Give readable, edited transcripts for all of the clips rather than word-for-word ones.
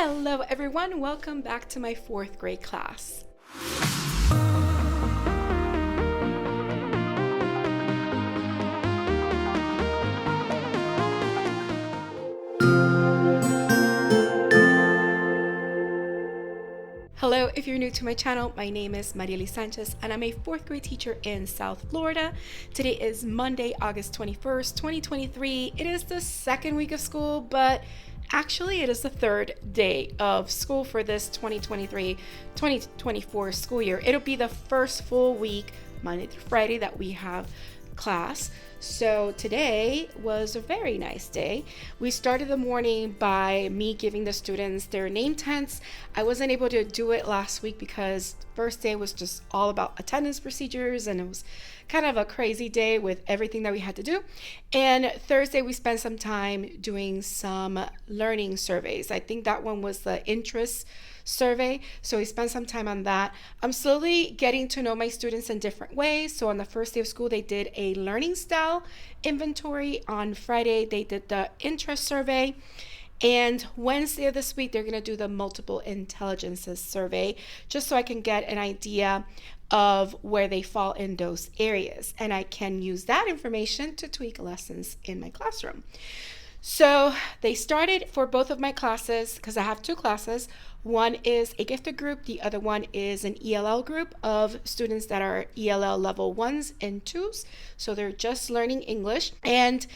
Hello everyone, welcome back to my 4th grade class. Hello, if you're new to my channel, my name is Mariely Sanchez and I'm a 4th grade teacher in South Florida. Today is Monday, August 21st, 2023. It is the second week of school, but actually it is the 3rd day of school for this 2023-2024 school year. It'll be the first full week, Monday through Friday, that we have class. So today was a very nice day. We started the morning by me giving the students their name tags. I wasn't able to do it last week because first day was just all about attendance procedures and it was kind of a crazy day with everything that we had to do. And Thursday we spent some time doing some learning surveys. I think that one was the interest survey, so we spent some time on that. I'm slowly getting to know my students in different ways. So on the first day of school they did a learning style inventory. On Friday they did the interest survey, and Wednesday of this week they're going to do the multiple intelligences survey, just so I can get an idea of where they fall in those areas, and I can use that information to tweak lessons in my classroom. So they started for both of my classes, because I have 2 classes. One is a gifted group, the other one is an ELL group of students that are ELL level 1s and 2s. So they're just learning English, and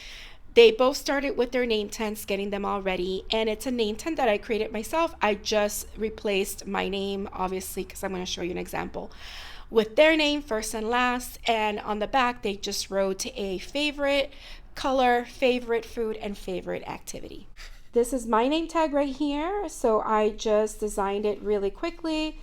they both started with their name tags, getting them all ready. And it's a name tag that I created myself. I just replaced my name, obviously, because I'm going to show you an example, with their name first and last. And on the back they just wrote a favorite color, favorite food, and favorite activity. This is my name tag right here, so I just designed it really quickly.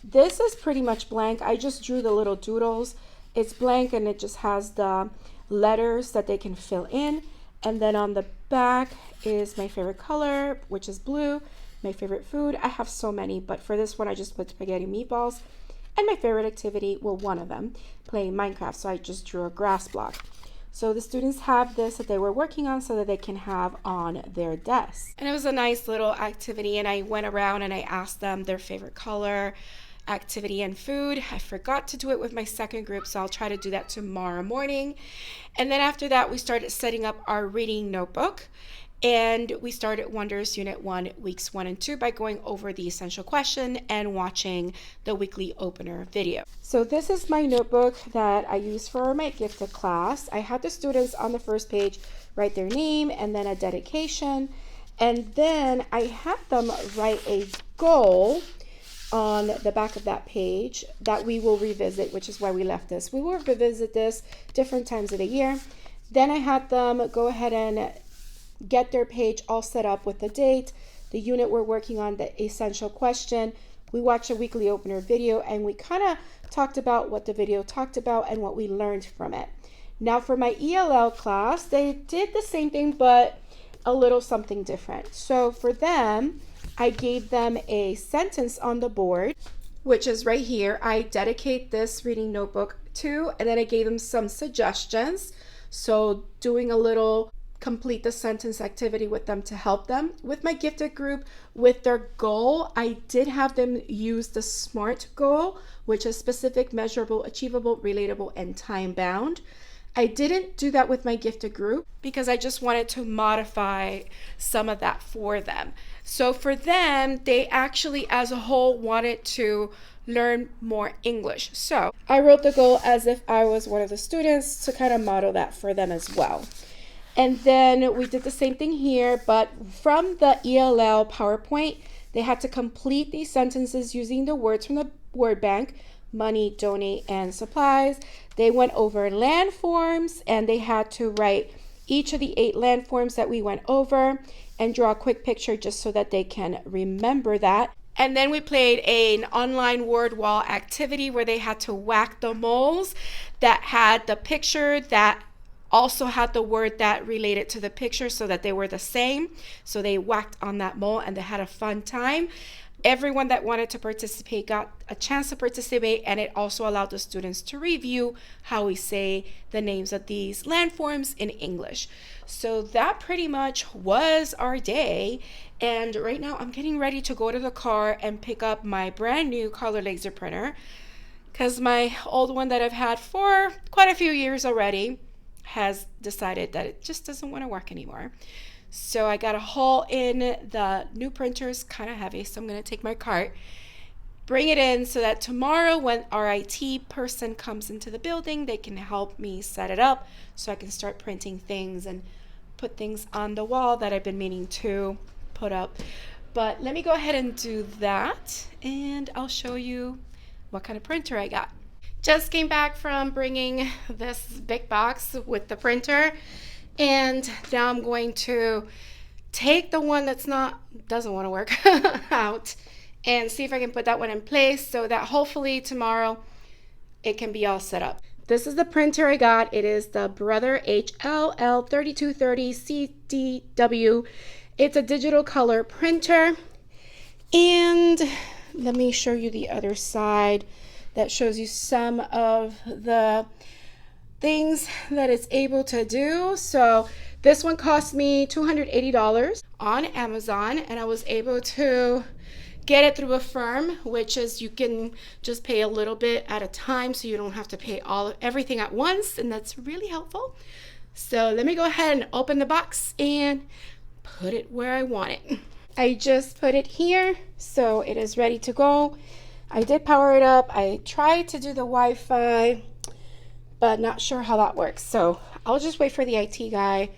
This is pretty much blank. I just drew the little doodles. It's blank and it just has the letters that they can fill in. And then on the back is my favorite color, which is blue. My favorite food, I have so many, but for this one I just put spaghetti meatballs. And my favorite activity, well, one of them, playing Minecraft, so I just drew a grass block. So the students have this that they were working on so that they can have on their desk. And it was a nice little activity, and I went around and I asked them their favorite color, activity, and food. I forgot to do it with my second group, so I'll try to do that tomorrow morning. And then after that we started setting up our reading notebook. And we started Wonders Unit 1, Weeks 1 and 2 by going over the essential question and watching the weekly opener video. So this is my notebook that I use for my gifted class. I had the students on the first page write their name and then a dedication. And then I had them write a goal on the back of that page that we will revisit, which is why we left this. We will revisit this different times of the year. Then I had them go ahead and get their page all set up with the date, the unit we're working on, the essential question. We watched a weekly opener video and we kind of talked about what the video talked about and what we learned from it. Now for my ELL class, they did the same thing but a little something different. So for them, I gave them a sentence on the board, which is right here. I dedicate this reading notebook to, and then I gave them some suggestions. So doing a little complete the sentence activity with them to help them. With my gifted group, with their goal, I did have them use the SMART goal, which is specific, measurable, achievable, relatable, and time bound. I didn't do that with my gifted group because I just wanted to modify some of that for them. So for them, they actually as a whole wanted to learn more English. So I wrote the goal as if I was one of the students to kind of model that for them as well. And then we did the same thing here, but from the ELL PowerPoint, they had to complete these sentences using the words from the word bank: money, donate, and supplies. They went over landforms and they had to write each of the 8 landforms that we went over and draw a quick picture just so that they can remember that. And then we played an online word wall activity where they had to whack the moles that had the picture that also had the word that related to the picture so that they were the same. So they whacked on that mole and they had a fun time. Everyone that wanted to participate got a chance to participate, and it also allowed the students to review how we say the names of these landforms in English. So that pretty much was our day. And right now I'm getting ready to go to the car and pick up my brand new color laser printer, because my old one that I've had for quite a few years already has decided that it just doesn't want to work anymore. So I got to haul in the new printer's kind of heavy, so I'm going to take my cart, bring it in so that tomorrow when our IT person comes into the building, they can help me set it up so I can start printing things and put things on the wall that I've been meaning to put up. But let me go ahead and do that, and I'll show you what kind of printer I got. Just came back from bringing this big box with the printer, and now I'm going to take the one that's doesn't want to work out and see if I can put that one in place so that hopefully tomorrow it can be all set up. This is the printer I got. It is the Brother HLL3230CDW. It's a digital color printer. And let me show you the other side that shows you some of the things that it's able to do. So this one cost me $280 on Amazon, and I was able to get it through a firm, which is you can just pay a little bit at a time, so you don't have to pay everything at once, and that's really helpful. So let me go ahead and open the box and put it where I want it. I just put it here, so it is ready to go. I did power it up. I tried to do the Wi-Fi, but not sure how that works. So I'll just wait for the IT guy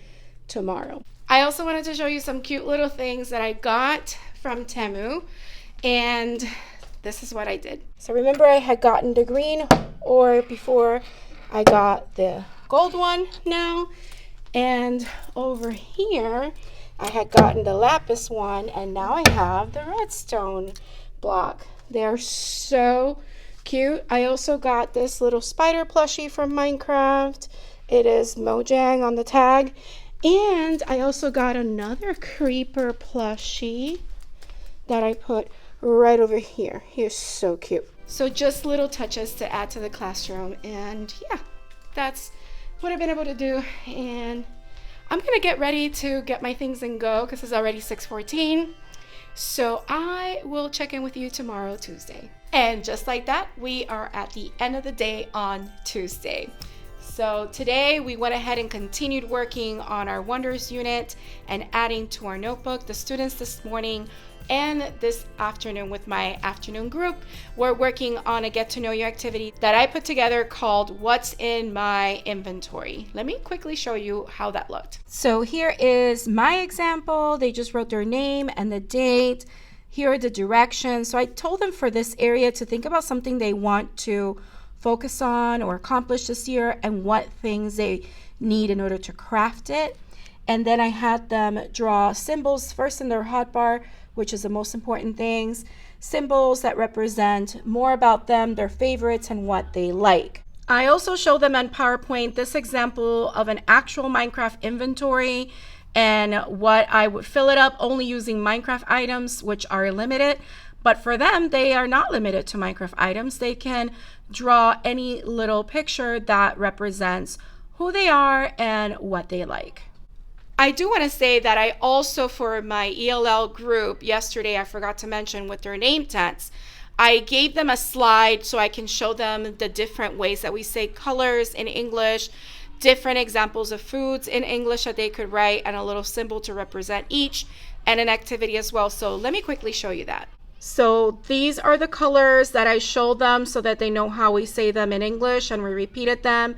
tomorrow. I also wanted to show you some cute little things that I got from Temu, and this is what I did. So remember, I had gotten the green or before I got the gold one now, and over here I had gotten the lapis one, and now I have the redstone block. They're so cute. I also got this little spider plushie from Minecraft. It is Mojang on the tag. And I also got another creeper plushie that I put right over here. He's so cute. So just little touches to add to the classroom. And yeah, that's what I've been able to do. And I'm going to get ready to get my things and go because it's already 6:14. So I will check in with you tomorrow, Tuesday. And just like that, we are at the end of the day on Tuesday. So today we went ahead and continued working on our Wonders unit and adding to our notebook. The students this morning and this afternoon with my afternoon group, we're working on a get to know you activity that I put together called What's in My Inventory. Let me quickly show you how that looked. So here is my example. They just wrote their name and the date. Here are the directions. So I told them for this area to think about something they want to focus on or accomplish this year and what things they need in order to craft it. And then I had them draw symbols first in their hotbar, which is the most important things, symbols that represent more about them, their favorites, and what they like. I also showed them on PowerPoint this example of an actual Minecraft inventory and what I would fill it up only using Minecraft items, which are limited. But for them, they are not limited to Minecraft items. They can draw any little picture that represents who they are and what they like. I do want to say that I also, for my ELL group yesterday, I forgot to mention with their name tags, I gave them a slide so I can show them the different ways that we say colors in English, different examples of foods in English that they could write, and a little symbol to represent each, and an activity as well. So let me quickly show you that. So these are the colors that I showed them so that they know how we say them in English, and we repeated them.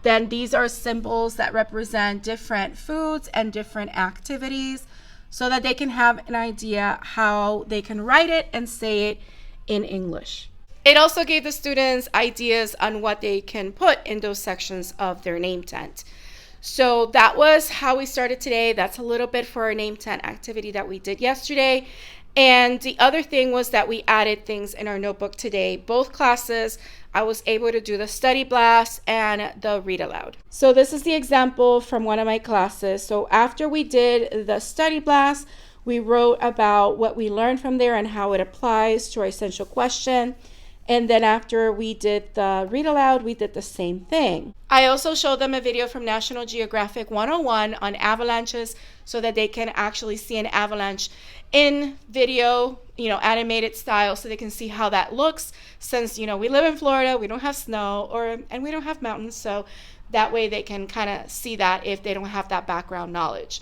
Then these are symbols that represent different foods and different activities so that they can have an idea how they can write it and say it in English. It also gave the students ideas on what they can put in those sections of their name tent. So that was how we started today. That's a little bit for our name tent activity that we did yesterday. And the other thing was that we added things in our notebook today. Both classes, I was able to do the study blast and the read aloud. So this is the example from one of my classes. So after we did the study blast, we wrote about what we learned from there and how it applies to our essential question. And then after we did the read aloud, we did the same thing. I also showed them a video from National Geographic 101 on avalanches so that they can actually see an avalanche in video, animated style, so they can see how that looks. Since, we live in Florida, we don't have snow and we don't have mountains. So that way they can kind of see that if they don't have that background knowledge.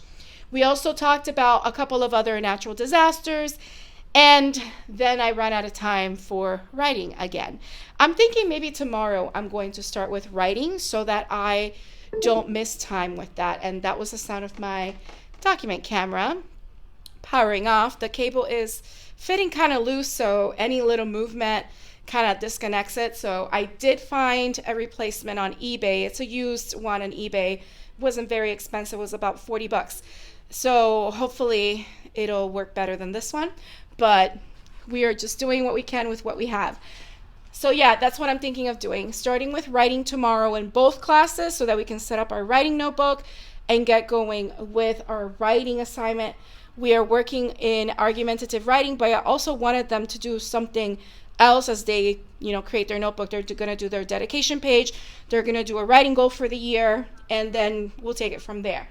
We also talked about a couple of other natural disasters. And then I ran out of time for writing again. I'm thinking maybe tomorrow I'm going to start with writing so that I don't miss time with that. And that was the sound of my document camera powering off. The cable is fitting kind of loose, so any little movement kind of disconnects it. So I did find a replacement on eBay. It's a used one on eBay. It wasn't very expensive. It was about $40. So hopefully it'll work better than this one. But we are just doing what we can with what we have. So yeah, that's what I'm thinking of doing. Starting with writing tomorrow in both classes so that we can set up our writing notebook and get going with our writing assignment. We are working in argumentative writing, but I also wanted them to do something else as they, create their notebook. They're going to do their dedication page. They're going to do a writing goal for the year, and then we'll take it from there.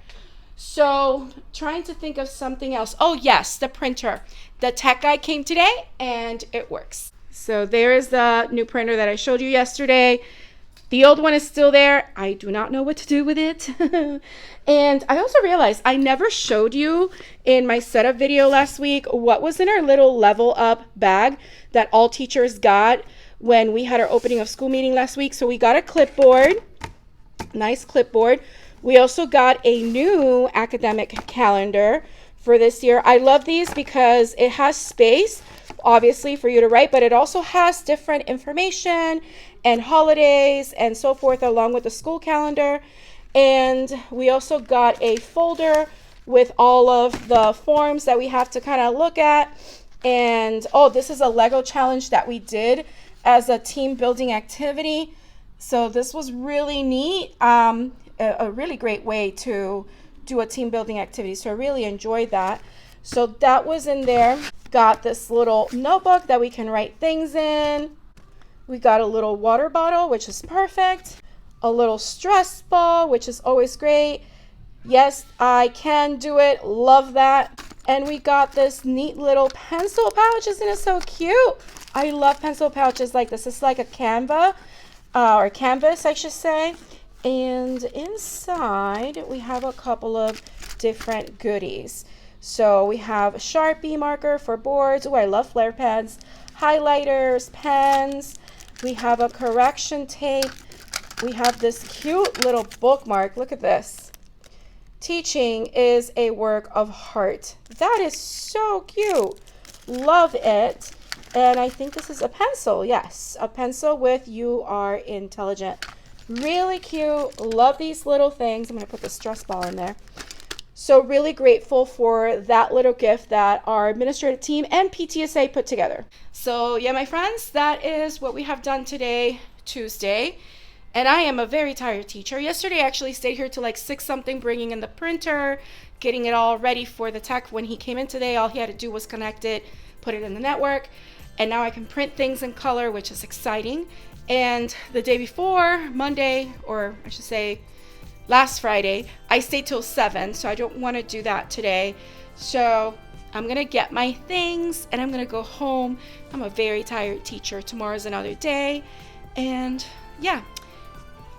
So trying to think of something else. Oh yes, the printer. The tech guy came today and it works. So there is the new printer that I showed you yesterday. The old one is still there. I do not know what to do with it. And I also realized I never showed you in my setup video last week what was in our little level up bag that all teachers got when we had our opening of school meeting last week. So we got a clipboard, nice clipboard. We also got a new academic calendar for this year. I love these because it has space, obviously, for you to write, but it also has different information and holidays and so forth along with the school calendar. And we also got a folder with all of the forms that we have to kind of look at. And this is a Lego challenge that we did as a team building activity. So this was really neat. A really great way to do a team building activity. So I really enjoyed that. So that was in there. Got this little notebook that we can write things in. We got a little water bottle, which is perfect. A little stress ball, which is always great. Yes, I can do it. Love that. And we got this neat little pencil pouch. Isn't it so cute? I love pencil pouches like this. It's like a canvas, I should say. And inside we have a couple of different goodies. So we have a Sharpie marker for boards. Oh, I love flare pens, highlighters, pens. We have a correction tape. We have this cute little bookmark. Look at this. Teaching is a work of heart. That is so cute. Love it. And I think this is a pencil. Yes, a pencil with "You are intelligent." Really cute. Love these little things. I'm going to put the stress ball in there. So really grateful for that little gift that our administrative team and PTSA put together. So yeah, my friends, that is what we have done today, Tuesday. And I am a very tired teacher. Yesterday I actually stayed here till like 6 something, bringing in the printer, getting it all ready for the tech. When he came in today, all he had to do was connect it, put it in the network. And now I can print things in color, which is exciting. And the day before, Monday, or I should say last Friday, I stayed till 7, so I don't want to do that today. So I'm going to get my things and I'm going to go home. I'm a very tired teacher. Tomorrow's another day. And yeah,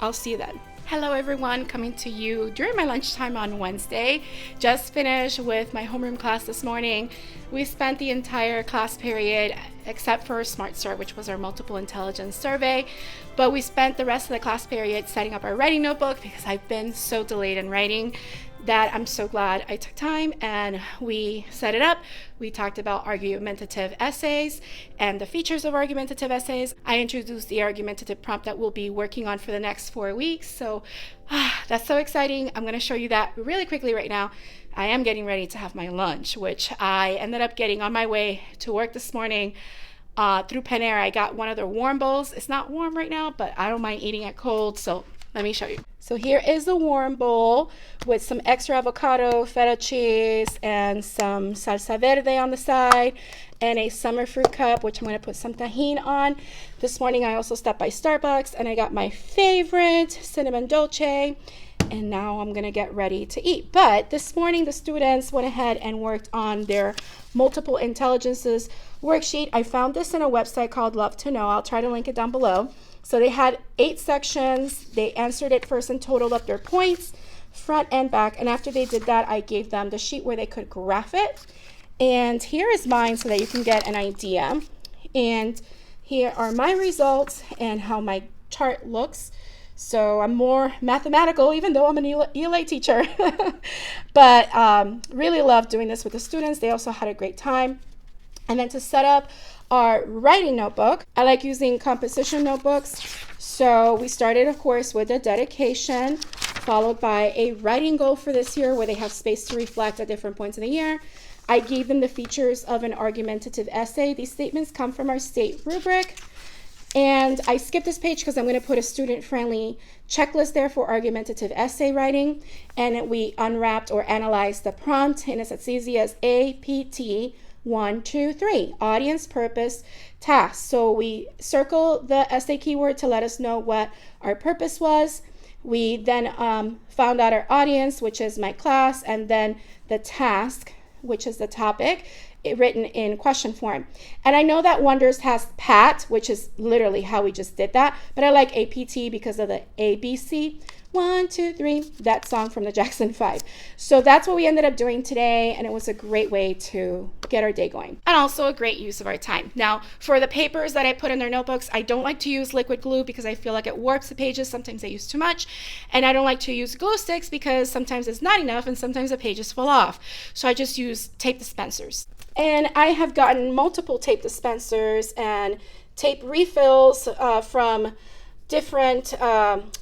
I'll see you then. Hello everyone, coming to you during my lunchtime on Wednesday. Just finished with my homeroom class this morning. We spent the entire class period, except for Smart Start, which was our multiple intelligence survey, but we spent the rest of the class period setting up our writing notebook because I've been so delayed in writing that I'm so glad I took time and we set it up. We talked about argumentative essays and the features of argumentative essays. I introduced the argumentative prompt that we'll be working on for the next 4 weeks. So that's so exciting. I'm going to show you that really quickly right now. I am getting ready to have my lunch, which I ended up getting on my way to work this morning through Panera. I got one of their warm bowls. It's not warm right now, but I don't mind eating it cold. So let me show you. So here is a warm bowl with some extra avocado, feta cheese, and some salsa verde on the side, and a summer fruit cup, which I'm going to put some tahini on. This morning I also stopped by Starbucks and I got my favorite cinnamon dolce, and now I'm going to get ready to eat. But this morning the students went ahead and worked on their multiple intelligences worksheet. I found this in a website called Love to Know. I'll try to link it down below. So they had 8 sections. They answered it first and totaled up their points, front and back. And after they did that, I gave them the sheet where they could graph it. And here is mine so that you can get an idea. And here are my results and how my chart looks. So I'm more mathematical, even though I'm an ELA teacher. But really love doing this with the students. They also had a great time. And then to set up our writing notebook, I like using composition notebooks. So we started, of course, with a dedication, followed by a writing goal for this year where they have space to reflect at different points in the year. I gave them the features of an argumentative essay. These statements come from our state rubric. And I skipped this page because I'm going to put a student-friendly checklist there for argumentative essay writing. And we unwrapped or analyzed the prompt, and it's as easy as APT 1, 2, 3, audience, purpose, task. So we circle the essay keyword to let us know what our purpose was. We then found out our audience, which is my class, and then the task, which is the topic, written in question form. And I know that Wonders has PAT, which is literally how we just did that, but I like APT because of the ABC. 1, 2, 3, that song from the Jackson 5. So that's what we ended up doing today, and it was a great way to get our day going. And also a great use of our time. Now, for the papers that I put in their notebooks, I don't like to use liquid glue because I feel like it warps the pages. Sometimes I use too much. And I don't like to use glue sticks because sometimes it's not enough and sometimes the pages fall off. So I just use tape dispensers. And I have gotten multiple tape dispensers and tape refills from different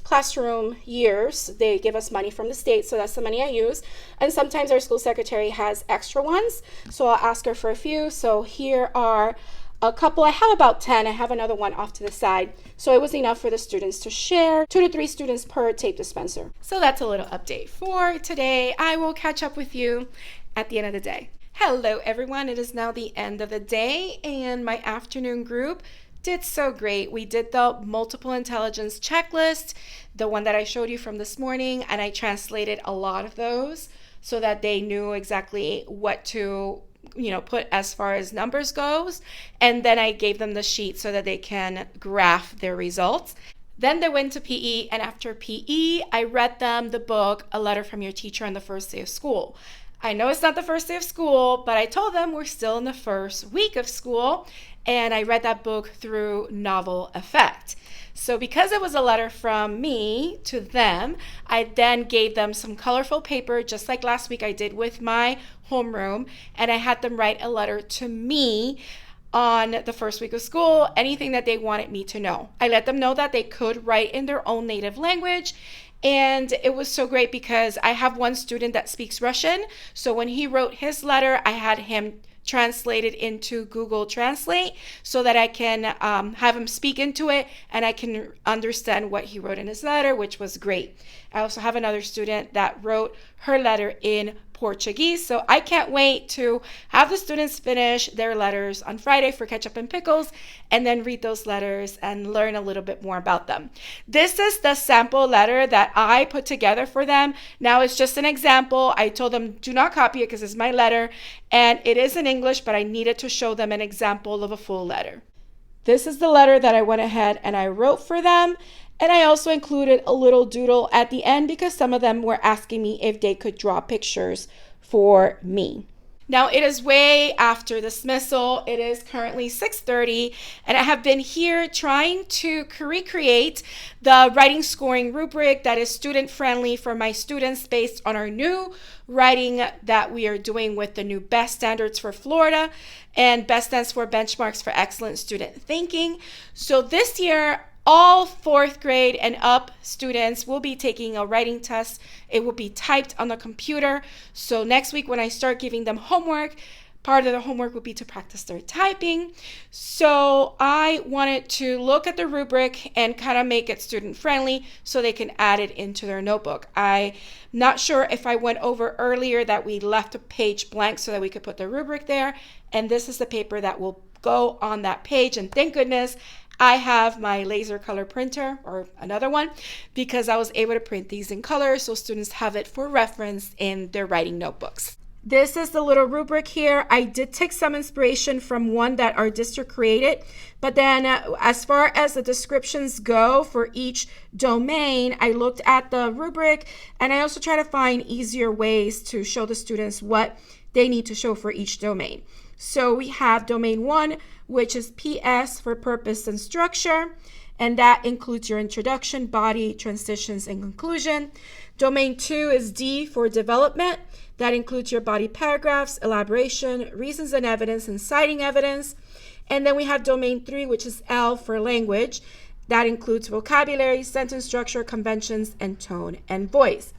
classroom years. They give us money from the state, so that's the money I use. And sometimes our school secretary has extra ones, so I'll ask her for a few. So here are a couple. I have about 10. I have another one off to the side. So it was enough for the students to share, 2 to 3 students per tape dispenser. So that's a little update for today. I will catch up with you at the end of the day. Hello everyone, it is now the end of the day and my afternoon group did so great. We did the multiple intelligence checklist, the one that I showed you from this morning, and I translated a lot of those so that they knew exactly what to put as far as numbers goes. And then I gave them the sheet so that they can graph their results. Then they went to PE, and after PE, I read them the book, A Letter from Your Teacher on the First Day of School. I know it's not the first day of school, but I told them we're still in the first week of school, and I read that book through novel effect. So because it was a letter from me to them, I then gave them some colorful paper, just like last week I did with my homeroom, and I had them write a letter to me on the first week of school, anything that they wanted me to know. I let them know that they could write in their own native language. And it was so great because I have one student that speaks Russian. So when he wrote his letter, I had him translate it into Google Translate so that I can have him speak into it and I can understand what he wrote in his letter, which was great. I also have another student that wrote her letter in Portuguese. So I can't wait to have the students finish their letters on Friday for Ketchup and Pickles and then read those letters and learn a little bit more about them. This is the sample letter that I put together for them. Now it's just an example. I told them do not copy it because it's my letter and it is in English, but I needed to show them an example of a full letter. This is the letter that I went ahead and I wrote for them. And I also included a little doodle at the end because some of them were asking me if they could draw pictures for me. Now it is way after dismissal. It is currently 6:30 and I have been here trying to recreate the writing scoring rubric that is student friendly for my students based on our new writing that we are doing with the new BEST standards for Florida, and BEST stands for Benchmarks for Excellent Student Thinking. So this year all 4th grade and up students will be taking a writing test. It will be typed on the computer. So next week when I start giving them homework, part of the homework would be to practice their typing. So I wanted to look at the rubric and kind of make it student friendly so they can add it into their notebook. I'm not sure if I went over earlier that we left a page blank so that we could put the rubric there. And this is the paper that will go on that page. And thank goodness I have my laser color printer, or another one, because I was able to print these in color so students have it for reference in their writing notebooks. This is the little rubric here. I did take some inspiration from one that our district created, but then as far as the descriptions go for each domain, I looked at the rubric, and I also try to find easier ways to show the students what they need to show for each domain. So we have domain 1, which is PS for purpose and structure, and that includes your introduction, body, transitions, and conclusion. Domain 2 is D for development. That includes your body paragraphs, elaboration, reasons and evidence, and citing evidence. And then we have domain 3, which is L for language. That includes vocabulary, sentence structure, conventions, and tone and voice.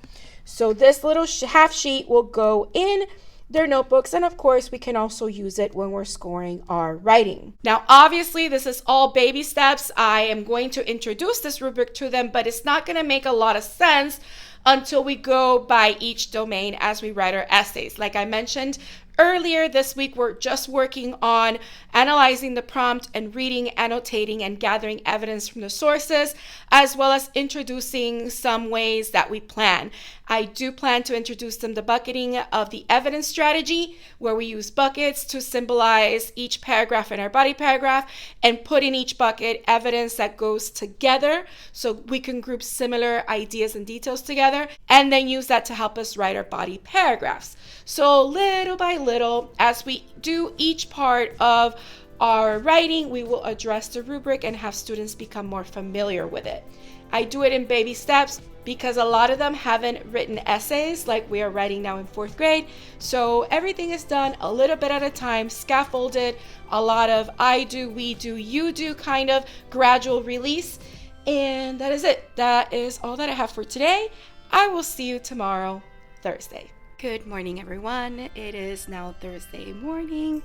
So this little half sheet will go in their notebooks, and of course we can also use it when we're scoring our writing. Now obviously this is all baby steps. I am going to introduce this rubric to them, but it's not going to make a lot of sense until we go by each domain as we write our essays. Like I mentioned earlier, this week we're just working on analyzing the prompt and reading, annotating, and gathering evidence from the sources, as well as introducing some ways that we plan. I do plan to introduce them the bucketing of the evidence strategy, where we use buckets to symbolize each paragraph in our body paragraph and put in each bucket evidence that goes together so we can group similar ideas and details together, and then use that to help us write our body paragraphs. So little by little, as we do each part of our writing, we will address the rubric and have students become more familiar with it. I do it in baby steps because a lot of them haven't written essays like we are writing now in 4th grade. So everything is done a little bit at a time, scaffolded, a lot of I do, we do, you do kind of gradual release. And that is it. That is all that I have for today. I will see you tomorrow, Thursday. Good morning, everyone. It is now Thursday morning.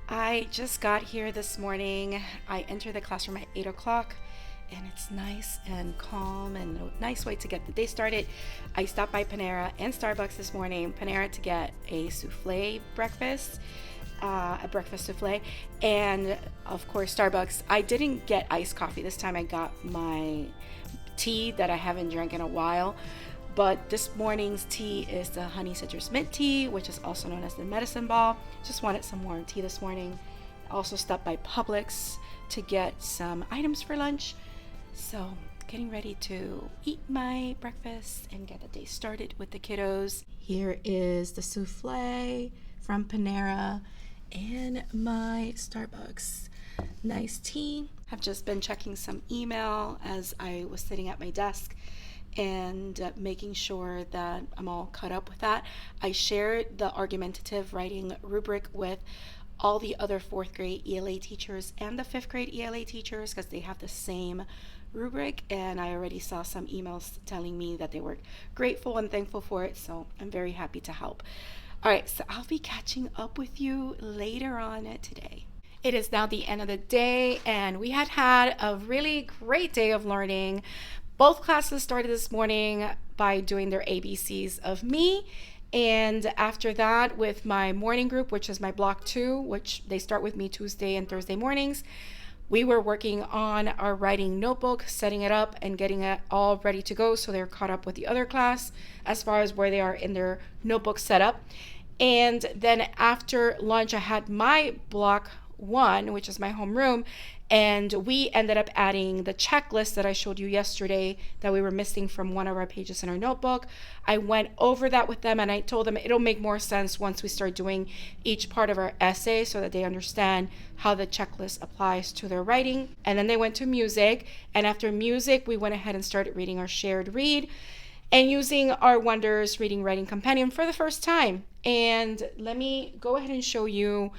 I just got here this morning. I entered the classroom at 8 o'clock. And it's nice and calm and a nice way to get the day started. I stopped by Panera and Starbucks this morning. Panera to get a souffle breakfast, a breakfast souffle, and of course Starbucks. I didn't get iced coffee this time. I got my tea that I haven't drank in a while. But this morning's tea is the honey citrus mint tea, which is also known as the medicine ball. Just wanted some warm tea this morning. Also stopped by Publix to get some items for lunch. So getting ready to eat my breakfast and get the day started with the kiddos. Here is the souffle from Panera and my Starbucks nice tea. I've just been checking some email as I was sitting at my desk and making sure that I'm all caught up with that. I shared the argumentative writing rubric with all the other 4th grade ELA teachers and the 5th grade ELA teachers because they have the same rubric, and I already saw some emails telling me that they were grateful and thankful for it, so I'm very happy to help. All right, so I'll be catching up with you later on today. It is now the end of the day, and we had a really great day of learning. Both classes started this morning by doing their ABCs of me, and after that with my morning group, which is my block 2, which they start with me Tuesday and Thursday mornings. We were working on our writing notebook, setting it up and getting it all ready to go so they're caught up with the other class as far as where they are in their notebook setup. And then after lunch, I had my block 1, which is my homeroom, and we ended up adding the checklist that I showed you yesterday that we were missing from one of our pages in our notebook. I went over that with them and I told them it'll make more sense once we start doing each part of our essay so that they understand how the checklist applies to their writing. And then they went to music, and after music we went ahead and started reading our shared read and using our Wonders Reading Writing Companion for the first time. And let me go ahead and show you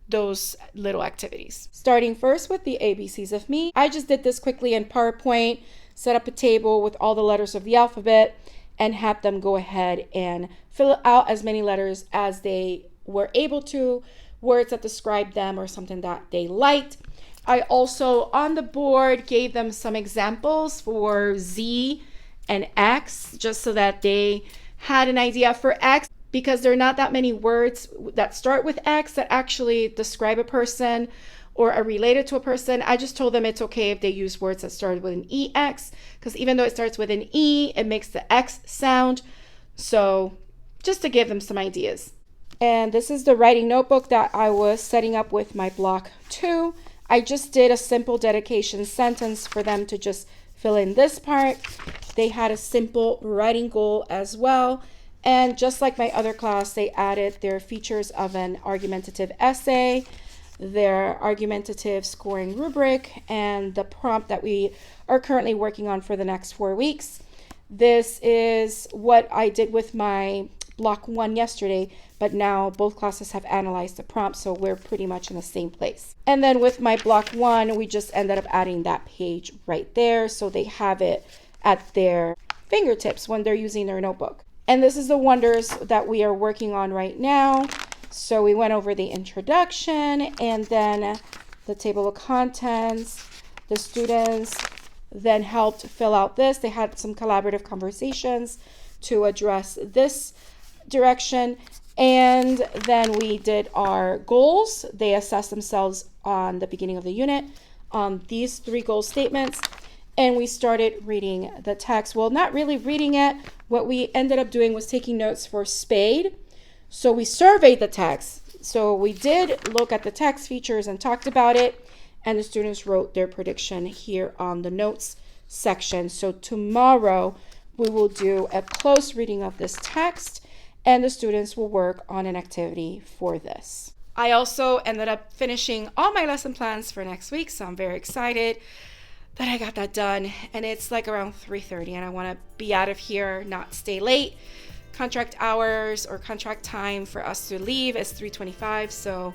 those little activities. Starting first with the ABCs of me. I just did this quickly in PowerPoint, set up a table with all the letters of the alphabet, and had them go ahead and fill out as many letters as they were able to words that describe them or something that they liked. I also on the board gave them some examples for Z and X, just so that they had an idea. For X, because there are not that many words that start with X that actually describe a person or are related to a person, I just told them it's okay if they use words that started with an EX, because even though it starts with an E, it makes the X sound. So just to give them some ideas. And this is the writing notebook that I was setting up with my block 2. I just did a simple dedication sentence for them to just fill in this part. They had a simple writing goal as well. And just like my other class, they added their features of an argumentative essay, their argumentative scoring rubric, and the prompt that we are currently working on for the next 4 weeks. This is what I did with my block 1 yesterday, but now both classes have analyzed the prompt, so we're pretty much in the same place. And then with my block 1, we just ended up adding that page right there, so they have it at their fingertips when they're using their notebook. And this is the wonders that we are working on right now. So we went over the introduction and then the table of contents. The students then helped fill out this. They had some collaborative conversations to address this direction. And then we did our goals. They assessed themselves on the beginning of the unit on these 3 goal statements. And we started reading the text. Well, not really reading it. What we ended up doing was taking notes for Spade. So we surveyed the text. So we did look at the text features and talked about it. And the students wrote their prediction here on the notes section. So tomorrow we will do a close reading of this text, and the students will work on an activity for this. I also ended up finishing all my lesson plans for next week, so I'm very excited that I got that done. And it's like around 3:30, and I want to be out of here, not stay late. Contract hours or contract time for us to leave is 3:25, so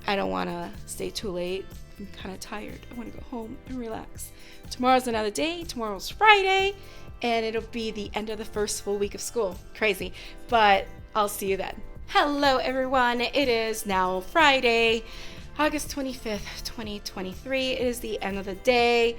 I don't want to stay too late. I'm kind of tired. I want to go home and relax. Tomorrow's another day. Tomorrow's Friday, and it'll be the end of the first full week of school. Crazy, but I'll see you then. Hello, everyone. It is now Friday, August 25th, 2023. It is the end of the day,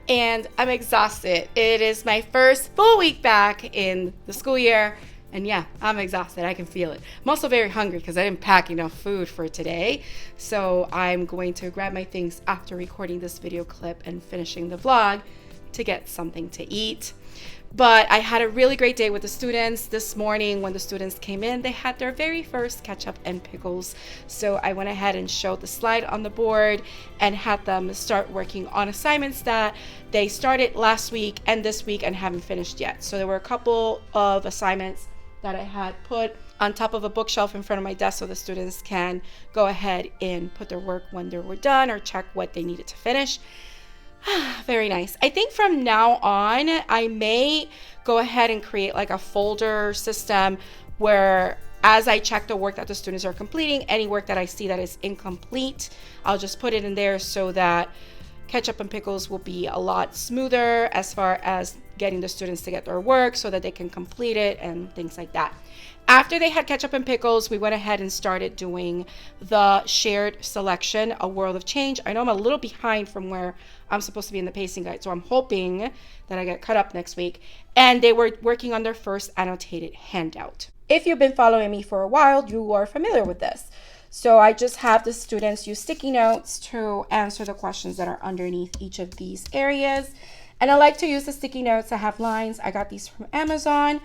and I'm exhausted. It is my first full week back in the school year. And yeah, I'm exhausted. I can feel it. I'm also very hungry because I didn't pack enough food for today. So I'm going to grab my things after recording this video clip and finishing the vlog to get something to eat. But I had a really great day with the students. This morning when the students came in, they had their very first ketchup and pickles. So I went ahead and showed the slide on the board and had them start working on assignments that they started last week and this week and haven't finished yet. So there were a couple of assignments that I had put on top of a bookshelf in front of my desk so the students can go ahead and put their work when they were done or check what they needed to finish. Very nice. I think from now on, I may go ahead and create like a folder system where as I check the work that the students are completing, any work that I see that is incomplete, I'll just put it in there so that Ketchup and Pickles will be a lot smoother as far as getting the students to get their work so that they can complete it and things like that. After they had Ketchup and Pickles, we went ahead and started doing the shared selection, A World of Change. I know I'm a little behind from where I'm supposed to be in the pacing guide, so I'm hoping that I get caught up next week. And they were working on their first annotated handout. If you've been following me for a while, you are familiar with this. So I just have the students use sticky notes to answer the questions that are underneath each of these areas. And I like to use the sticky notes that have lines. I got these from Amazon,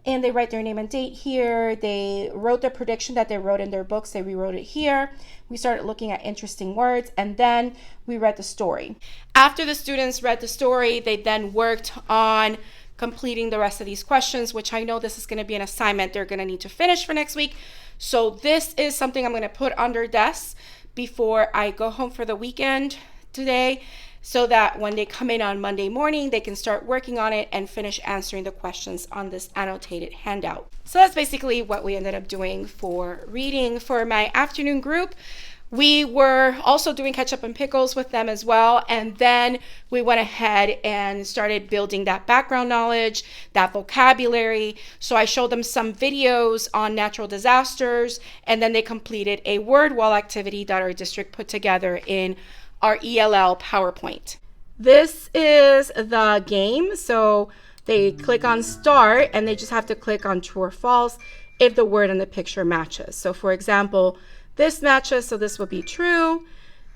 and they write their name and date here. They wrote the prediction that they wrote in their books. They rewrote it here. We started looking at interesting words, and then we read the story. After the students read the story, they then worked on completing the rest of these questions, which I know this is going to be an assignment they're going to need to finish for next week. So this is something I'm going to put on their desks before I go home for the weekend today, so that when they come in on Monday morning, they can start working on it and finish answering the questions on this annotated handout. So that's basically what we ended up doing for reading. For my afternoon group, We were also doing Ketchup and Pickles with them as well. And then we went ahead and started building that background knowledge, that vocabulary. So I showed them some videos on natural disasters, and then they completed a word wall activity that our district put together in our ELL PowerPoint. This is the game. So they click on start and they just have to click on true or false if the word in the picture matches. So for example, this matches, so this would be true.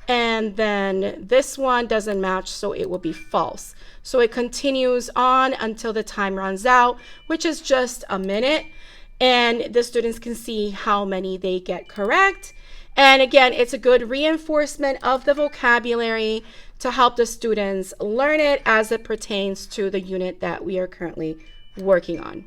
And then this one doesn't match, so it will be false. So it continues on until the time runs out, which is just a minute. And the students can see how many they get correct. And again, it's a good reinforcement of the vocabulary to help the students learn it as it pertains to the unit that we are currently working on.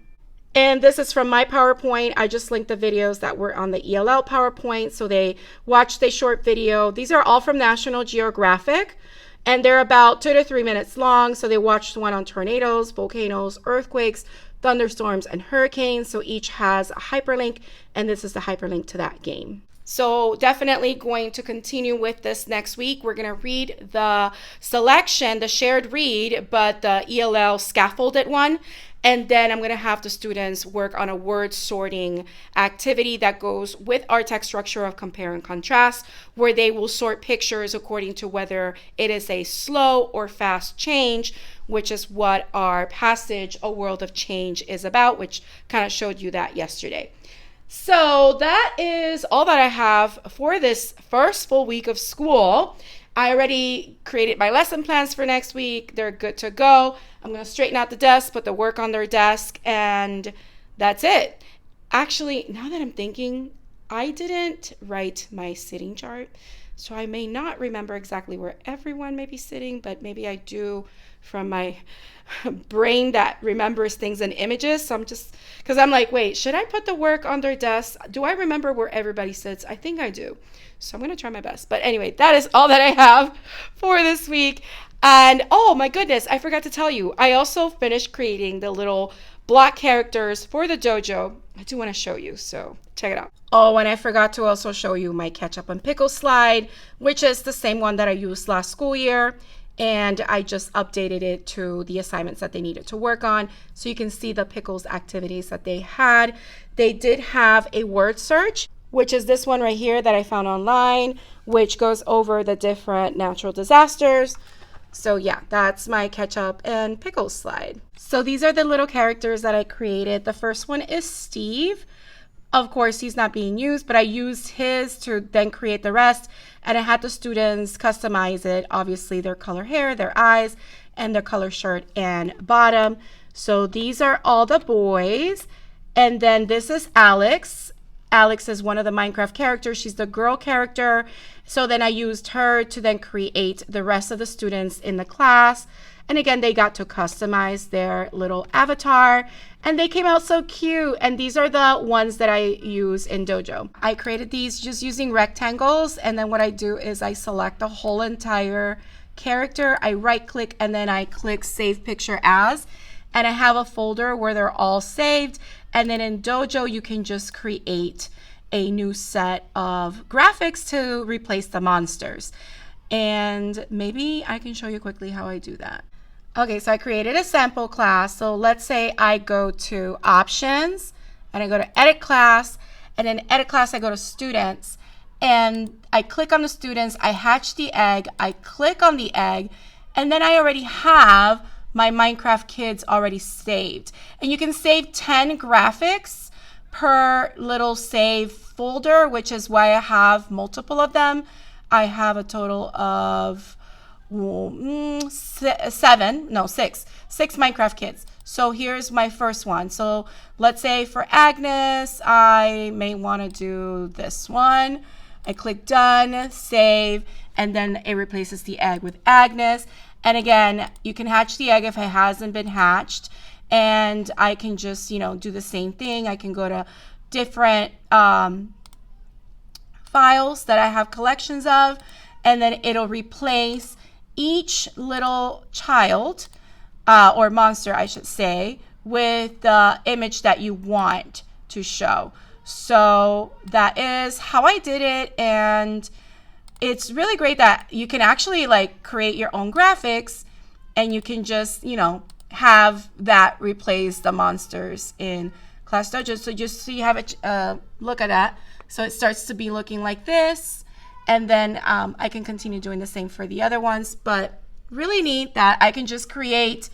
And this is from my PowerPoint. I just linked the videos that were on the ELL PowerPoint. So they watched a short video. These are all from National Geographic, and they're about 2 to 3 minutes long. So they watched one on tornadoes, volcanoes, earthquakes, thunderstorms, and hurricanes. So each has a hyperlink, and this is the hyperlink to that game. So definitely going to continue with this next week. We're going to read the selection, the shared read, but the ELL scaffolded one. And then I'm going to have the students work on a word sorting activity that goes with our text structure of compare and contrast, where they will sort pictures according to whether it is a slow or fast change, which is what our passage, A World of Change, is about, which kind of showed you that yesterday. So that is all that I have for this first full week of school. I already created my lesson plans for next week. They're good to go. I'm going to straighten out the desk, put the work on their desk, and that's it. Actually, now that I'm thinking, I didn't write my sitting chart, so I may not remember exactly where everyone may be sitting, but maybe I do from my brain that remembers things in images. So I'm just, because I'm like, wait, should I put the work on their desk? Do I remember where everybody sits? I think I do. So I'm going to try my best. But anyway, that is all that I have for this week. And oh my goodness, I forgot to tell you, I also finished creating the little block characters for the dojo. I do want to show you, so check it out. Oh, and I forgot to also show you my ketchup and pickle slide, which is the same one that I used last school year. And I just updated it to the assignments that they needed to work on. So you can see the pickles activities that they had. They did have a word search, which is this one right here that I found online, which goes over the different natural disasters. So yeah, that's my ketchup and pickles slide. So these are the little characters that I created. The first one is Steve. Of course, he's not being used, but I used his to then create the rest. And I had the students customize it. Obviously, their color hair, their eyes, and their color shirt and bottom. So these are all the boys. And then this is Alex. Alex is one of the Minecraft characters. She's the girl character. So then I used her to then create the rest of the students in the class. And again, they got to customize their little avatar, and they came out so cute. And these are the ones that I use in Dojo. I created these just using rectangles, and then what I do is I select the whole entire character. I right click and then I click Save Picture As, and I have a folder where they're all saved. And then in Dojo, you can just create a new set of graphics to replace the monsters. And maybe I can show you quickly how I do that. Okay, so I created a sample class. So let's say I go to Options, and I go to Edit Class, and in Edit Class, I go to Students, and I click on the students, I hatch the egg, I click on the egg, and then I already have my Minecraft kids already saved. And you can save 10 graphics per little save folder, which is why I have multiple of them. I have a total of six Minecraft kids. So here's my first one. So let's say for Agnes, I may want to do this one. I click done, save, and then it replaces the egg with Agnes. And again, you can hatch the egg if it hasn't been hatched. And I can just, do the same thing. I can go to different files that I have collections of, and then it'll replace each little child or monster, I should say, with the image that you want to show. So that is how I did it. And it's really great that you can actually like create your own graphics, and you can just, you know, have that replace the monsters in Class Dojo. So just so you have a look at that. So it starts to be looking like this, and then I can continue doing the same for the other ones. But really neat that I can just create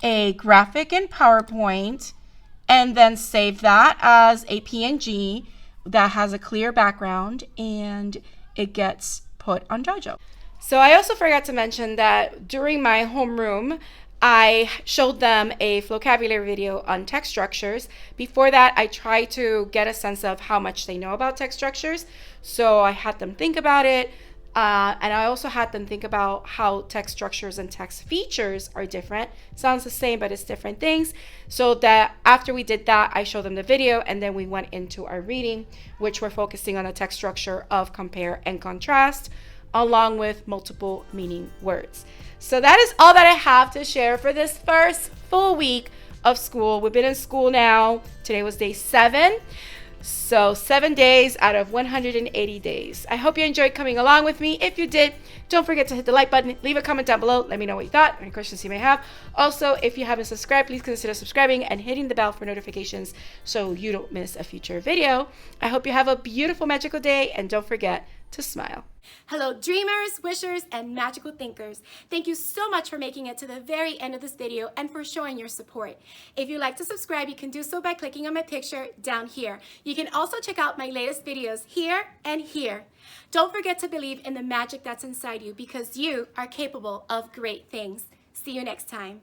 a graphic in PowerPoint and then save that as a PNG that has a clear background, and it gets put on Dojo. So I also forgot to mention that during my homeroom, I showed them a vocabulary video on text structures. Before that, I tried to get a sense of how much they know about text structures. So I had them think about it. And I also had them think about how text structures and text features are different. Sounds the same, but it's different things. So that after we did that, I showed them the video, and then we went into our reading, which we're focusing on the text structure of compare and contrast, along with multiple meaning words. So that is all that I have to share for this first full week of school. We've been in school now. Today was day 7. So 7 days out of 180 days. I hope you enjoyed coming along with me. If you did, don't forget to hit the like button. Leave a comment down below. Let me know what you thought, any questions you may have. Also, if you haven't subscribed, please consider subscribing and hitting the bell for notifications so you don't miss a future video. I hope you have a beautiful, magical day, and don't forget to smile. Hello dreamers, wishers, and magical thinkers. Thank you so much for making it to the very end of this video and for showing your support. If you'd like to subscribe, you can do so by clicking on my picture down here. You can also check out my latest videos here and here. Don't forget to believe in the magic that's inside you, because you are capable of great things. See you next time.